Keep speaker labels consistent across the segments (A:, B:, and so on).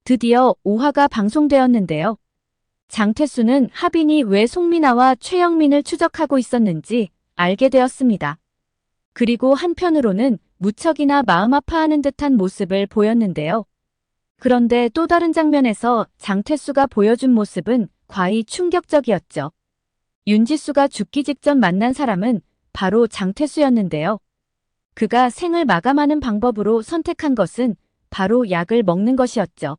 A: 드디어 5화가 방송되었는데요. 장태수는 하빈이 왜 송민아와 최영민을 추적하고 있었는지 알게 되었습니다. 그리고 한편으로는 무척이나 마음 아파하는 듯한 모습을 보였는데요. 그런데 또 다른 장면에서 장태수가 보여준 모습은 과히 충격적이었죠. 윤지수가 죽기 직전 만난 사람은 바로 장태수였는데요. 그가 생을 마감하는 방법으로 선택한 것은 바로 약을 먹는 것이었죠.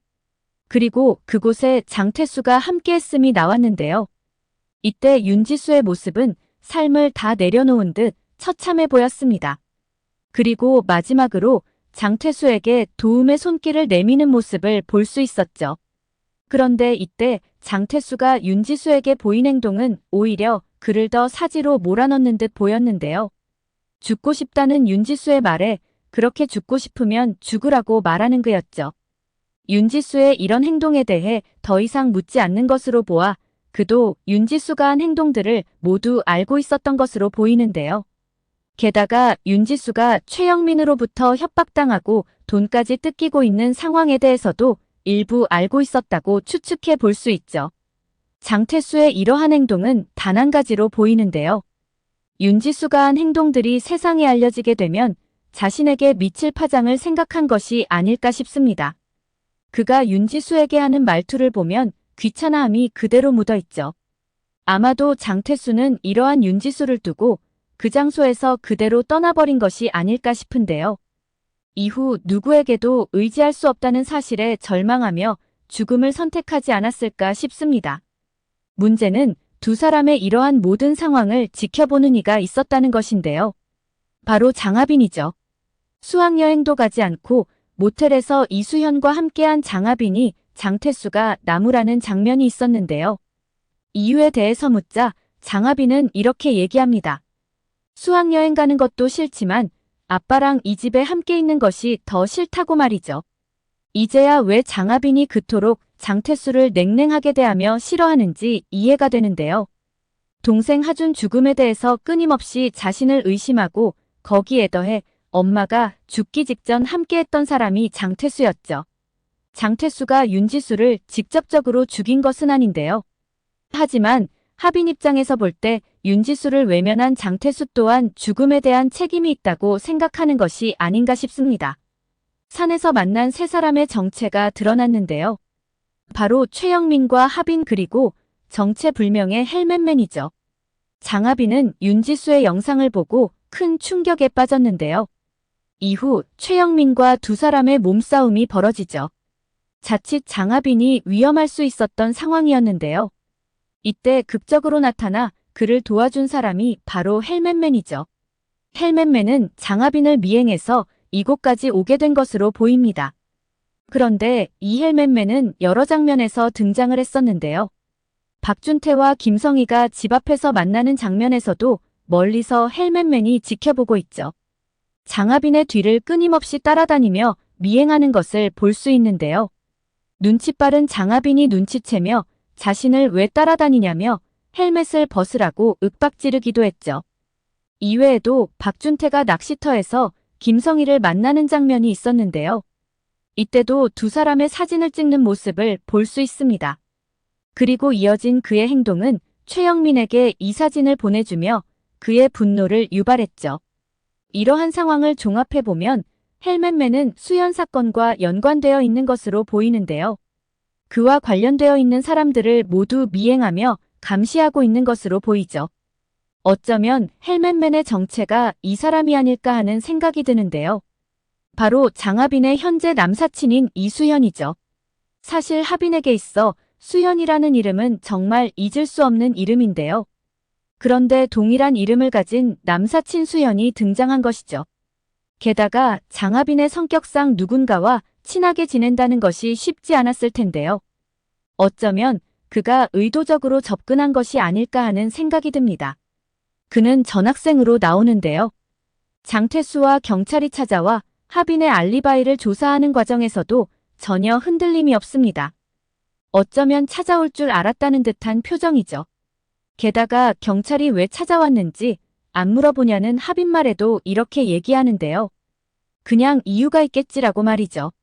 A: 그리고 그곳에 장태수가 함께했음이 나왔는데요. 이때 윤지수의 모습은 삶을 다 내려놓은 듯 처참해 보였습니다. 그리고 마지막으로 장태수에게 도움의 손길을 내미는 모습을 볼 수 있었죠. 그런데 이때 장태수가 윤지수에게 보인 행동은 오히려 그를 더 사지로 몰아넣는 듯 보였는데요. 죽고 싶다는 윤지수의 말에 그렇게 죽고 싶으면 죽으라고 말하는 그였죠. 윤지수의 이런 행동에 대해 더 이상 묻지 않는 것으로 보아 그도 윤지수가 한 행동들을 모두 알고 있었던 것으로 보이는데요. 게다가 윤지수가 최영민으로부터 협박당하고 돈까지 뜯기고 있는 상황에 대해서도 일부 알고 있었다고 추측해 볼 수 있죠. 장태수의 이러한 행동은 단 한 가지로 보이는데요. 윤지수가 한 행동들이 세상에 알려지게 되면 자신에게 미칠 파장을 생각한 것이 아닐까 싶습니다. 그가 윤지수에게 하는 말투를 보면 귀찮아함이 그대로 묻어있죠. 아마도 장태수는 이러한 윤지수를 두고 그 장소에서 그대로 떠나버린 것이 아닐까 싶은데요. 이후 누구에게도 의지할 수 없다는 사실에 절망하며 죽음을 선택하지 않았을까 싶습니다. 문제는 두 사람의 이러한 모든 상황을 지켜보는 이가 있었다는 것인데요. 바로 장하빈이죠. 수학여행도 가지 않고 모텔에서 이수현과 함께한 장하빈이 장태수가 나무라는 장면이 있었는데요. 이유에 대해서 묻자 장하빈은 이렇게 얘기합니다. 수학여행 가는 것도 싫지만 아빠랑 이 집에 함께 있는 것이 더 싫다고 말이죠. 이제야 왜 장하빈이 그토록 장태수를 냉랭하게 대하며 싫어하는지 이해가 되는데요. 동생 하준 죽음에 대해서 끊임없이 자신을 의심하고 거기에 더해 엄마가 죽기 직전 함께했던 사람이 장태수였죠. 장태수가 윤지수를 직접적으로 죽인 것은 아닌데요. 하지만 하빈 입장에서 볼 때 윤지수를 외면한 장태수 또한 죽음에 대한 책임이 있다고 생각하는 것이 아닌가 싶습니다. 산에서 만난 세 사람의 정체가 드러났는데요. 바로 최영민과 하빈 그리고 정체불명의 헬멧맨이죠. 장하빈은 윤지수의 영상을 보고 큰 충격에 빠졌는데요. 이후 최영민과 두 사람의 몸싸움이 벌어지죠. 자칫 장하빈이 위험할 수 있었던 상황이었는데요. 이때 극적으로 나타나 그를 도와준 사람이 바로 헬멧맨이죠. 헬멧맨은 장하빈을 미행해서 이곳까지 오게 된 것으로 보입니다. 그런데 이 헬멧맨은 여러 장면에서 등장을 했었는데요. 박준태와 김성희가 집 앞에서 만나는 장면에서도 멀리서 헬멧맨이 지켜보고 있죠. 장하빈의 뒤를 끊임없이 따라다니며 미행하는 것을 볼 수 있는데요. 눈치 빠른 장하빈이 눈치채며 자신을 왜 따라다니냐며 헬멧을 벗으라고 윽박지르기도 했죠. 이외에도 박준태가 낚시터에서 김성희를 만나는 장면이 있었는데요. 이때도 두 사람의 사진을 찍는 모습을 볼 수 있습니다. 그리고 이어진 그의 행동은 최영민에게 이 사진을 보내주며 그의 분노를 유발했죠. 이러한 상황을 종합해보면 헬멧맨은 수현 사건과 연관되어 있는 것으로 보이는데요. 그와 관련되어 있는 사람들을 모두 미행하며 감시하고 있는 것으로 보이죠. 어쩌면 헬멧맨의 정체가 이 사람이 아닐까 하는 생각이 드는데요. 바로 장하빈의 현재 남사친인 이수현이죠. 사실 하빈에게 있어 수현이라는 이름은 정말 잊을 수 없는 이름인데요. 그런데 동일한 이름을 가진 남사친 수현이 등장한 것이죠. 게다가 장하빈의 성격상 누군가와 친하게 지낸다는 것이 쉽지 않았을 텐데요. 어쩌면 그가 의도적으로 접근한 것이 아닐까 하는 생각이 듭니다. 그는 전학생으로 나오는데요. 장태수와 경찰이 찾아와 하빈의 알리바이를 조사하는 과정에서도 전혀 흔들림이 없습니다. 어쩌면 찾아올 줄 알았다는 듯한 표정이죠. 게다가 경찰이 왜 찾아왔는지 안 물어보냐는 하빈 말에도 이렇게 얘기하는데요. 그냥 이유가 있겠지라고 말이죠.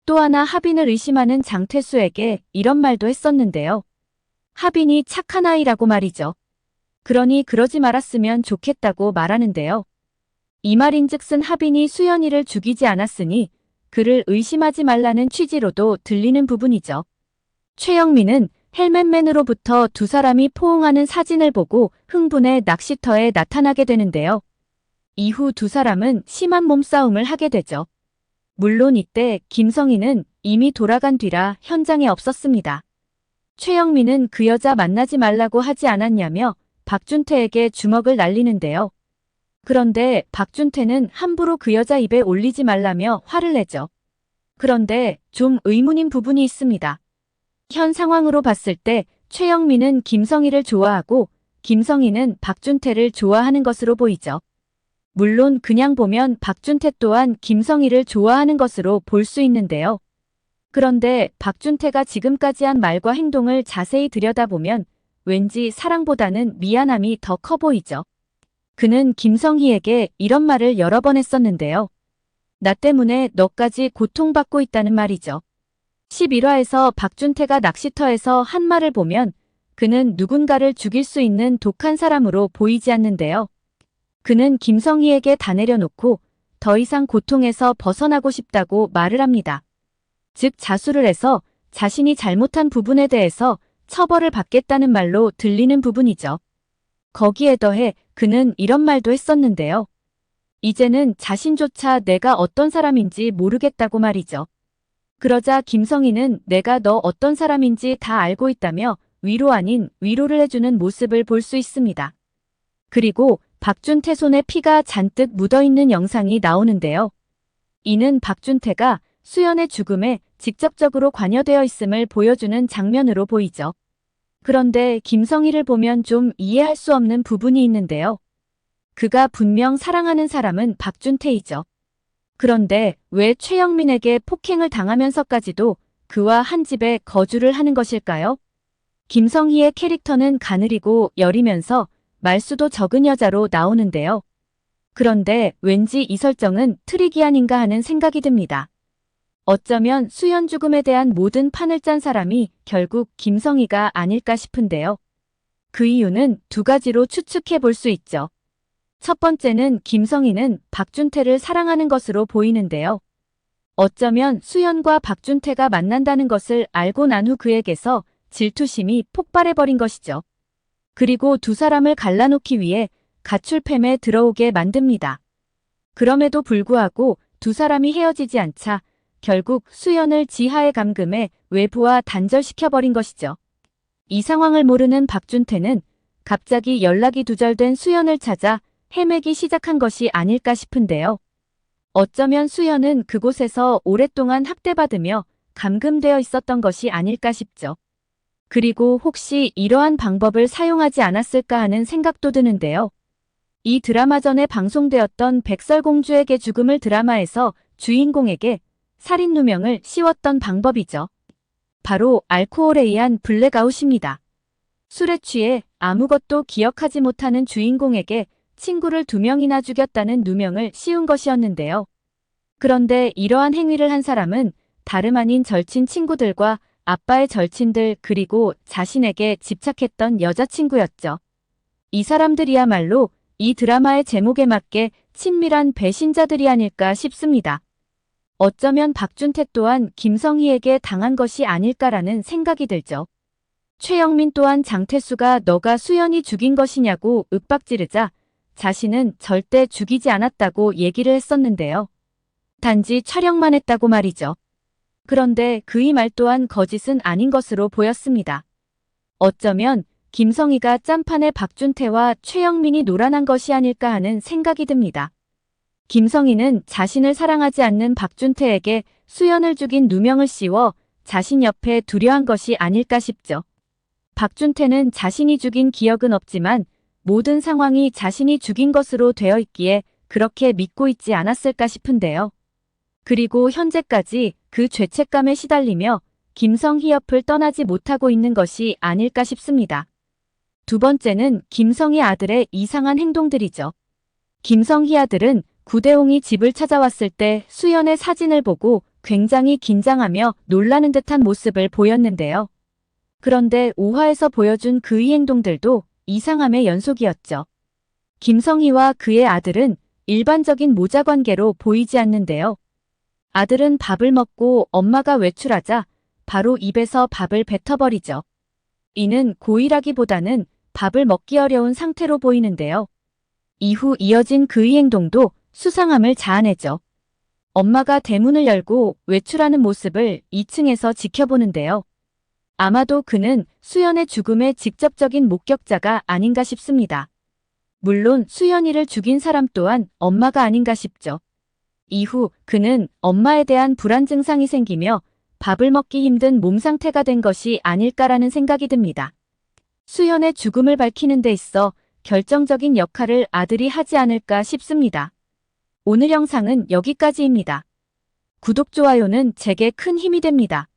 A: 또 하나 하빈을 의심하는 장태수에게 이런 말도 했었는데요. 하빈이 착한 아이라고 말이죠. 그러니 그러지 말았으면 좋겠다고 말하는데요. 이 말인즉슨 하빈이 수연이를 죽이지 않았으니 그를 의심하지 말라는 취지로도 들리는 부분이죠. 최영민은 헬멧맨으로부터 두 사람이 포옹하는 사진을 보고 흥분해 낚시터에 나타나게 되는데요. 이후 두 사람은 심한 몸싸움을 하게 되죠. 물론 이때 김성희는 이미 돌아간 뒤라 현장에 없었습니다. 최영민은 그 여자 만나지 말라고 하지 않았냐며 박준태에게 주먹을 날리는데요. 그런데 박준태는 함부로 그 여자 입에 올리지 말라며 화를 내죠. 그런데 좀 의문인 부분이 있습니다. 현 상황으로 봤을 때 최영민은 김성희를 좋아하고 김성희는 박준태를 좋아하는 것으로 보이죠. 물론 그냥 보면 박준태 또한 김성희를 좋아하는 것으로 볼 수 있는데요. 그런데 박준태가 지금까지 한 말과 행동을 자세히 들여다보면 왠지 사랑보다는 미안함이 더 커 보이죠. 그는 김성희에게 이런 말을 여러 번 했었는데요. 나 때문에 너까지 고통받고 있다는 말이죠. 11화에서 박준태가 낚시터에서 한 말을 보면 그는 누군가를 죽일 수 있는 독한 사람으로 보이지 않는데요. 그는 김성희에게 다 내려놓고 더 이상 고통에서 벗어나고 싶다고 말을 합니다. 즉 자수를 해서 자신이 잘못한 부분에 대해서 처벌을 받겠다는 말로 들리는 부분이죠. 거기에 더해 그는 이런 말도 했었는데요. 이제는 자신조차 내가 어떤 사람인지 모르겠다고 말이죠. 그러자 김성희는 내가 너 어떤 사람인지 다 알고 있다며 위로 아닌 위로를 해주는 모습을 볼 수 있습니다. 그리고 박준태 손에 피가 잔뜩 묻어있는 영상이 나오는데요. 이는 박준태가 수연의 죽음에 직접적으로 관여되어 있음을 보여주는 장면으로 보이죠. 그런데 김성희를 보면 좀 이해할 수 없는 부분이 있는데요. 그가 분명 사랑하는 사람은 박준태이죠. 그런데 왜 최영민에게 폭행을 당하면서까지도 그와 한 집에 거주를 하는 것일까요? 김성희의 캐릭터는 가느리고 여리면서 말수도 적은 여자로 나오는데요. 그런데 왠지 이 설정은 트릭이 아닌가 하는 생각이 듭니다. 어쩌면 수연 죽음에 대한 모든 판을 짠 사람이 결국 김성희가 아닐까 싶은데요. 그 이유는 두 가지로 추측해 볼 수 있죠. 첫 번째는 김성희는 박준태를 사랑하는 것으로 보이는데요. 어쩌면 수연과 박준태가 만난다는 것을 알고 난 후 그에게서 질투심이 폭발해버린 것이죠. 그리고 두 사람을 갈라놓기 위해 가출팸에 들어오게 만듭니다. 그럼에도 불구하고 두 사람이 헤어지지 않자 결국 수연을 지하에 감금해 외부와 단절시켜버린 것이죠. 이 상황을 모르는 박준태는 갑자기 연락이 두절된 수연을 찾아 헤매기 시작한 것이 아닐까 싶은데요. 어쩌면 수연은 그곳에서 오랫동안 학대받으며 감금되어 있었던 것이 아닐까 싶죠. 그리고 혹시 이러한 방법을 사용하지 않았을까 하는 생각도 드는데요. 이 드라마 전에 방송되었던 백설공주에게 죽음을 드라마에서 주인공에게 살인 누명을 씌웠던 방법이죠. 바로 알코올에 의한 블랙아웃입니다. 술에 취해 아무것도 기억하지 못하는 주인공에게 친구를 2명이나 죽였다는 누명을 씌운 것이었는데요. 그런데 이러한 행위를 한 사람은 다름 아닌 절친 친구들과 아빠의 절친들 그리고 자신에게 집착했던 여자친구였죠. 이 사람들이야말로 이 드라마의 제목에 맞게 친밀한 배신자들이 아닐까 싶습니다. 어쩌면 박준태 또한 김성희에게 당한 것이 아닐까라는 생각이 들죠. 최영민 또한 장태수가 너가 수연이 죽인 것이냐고 윽박지르자 자신은 절대 죽이지 않았다고 얘기를 했었는데요. 단지 촬영만 했다고 말이죠. 그런데 그의 말 또한 거짓은 아닌 것으로 보였습니다. 어쩌면 김성희가 짠판에 박준태와 최영민이 놀아난 것이 아닐까 하는 생각이 듭니다. 김성희는 자신을 사랑하지 않는 박준태에게 수연을 죽인 누명을 씌워 자신 옆에 두려 한 것이 아닐까 싶죠. 박준태는 자신이 죽인 기억은 없지만 모든 상황이 자신이 죽인 것으로 되어 있기에 그렇게 믿고 있지 않았을까 싶은데요. 그리고 현재까지 그 죄책감에 시달리며 김성희 옆을 떠나지 못하고 있는 것이 아닐까 싶습니다. 두 번째는 김성희 아들의 이상한 행동들이죠. 김성희 아들은 구대홍이 집을 찾아왔을 때 수연의 사진을 보고 굉장히 긴장하며 놀라는 듯한 모습을 보였는데요. 그런데 5화에서 보여준 그의 행동들도 이상함의 연속이었죠. 김성희와 그의 아들은 일반적인 모자 관계로 보이지 않는데요. 아들은 밥을 먹고 엄마가 외출하자 바로 입에서 밥을 뱉어버리죠. 이는 고의라기보다는 밥을 먹기 어려운 상태로 보이는데요. 이후 이어진 그의 행동도 수상함을 자아내죠. 엄마가 대문을 열고 외출하는 모습을 2층에서 지켜보는데요. 아마도 그는 수연의 죽음의 직접적인 목격자가 아닌가 싶습니다. 물론 수연이를 죽인 사람 또한 엄마가 아닌가 싶죠. 이후 그는 엄마에 대한 불안 증상이 생기며 밥을 먹기 힘든 몸 상태가 된 것이 아닐까라는 생각이 듭니다. 수연의 죽음을 밝히는 데 있어 결정적인 역할을 아들이 하지 않을까 싶습니다. 오늘 영상은 여기까지입니다. 구독, 좋아요는 제게 큰 힘이 됩니다.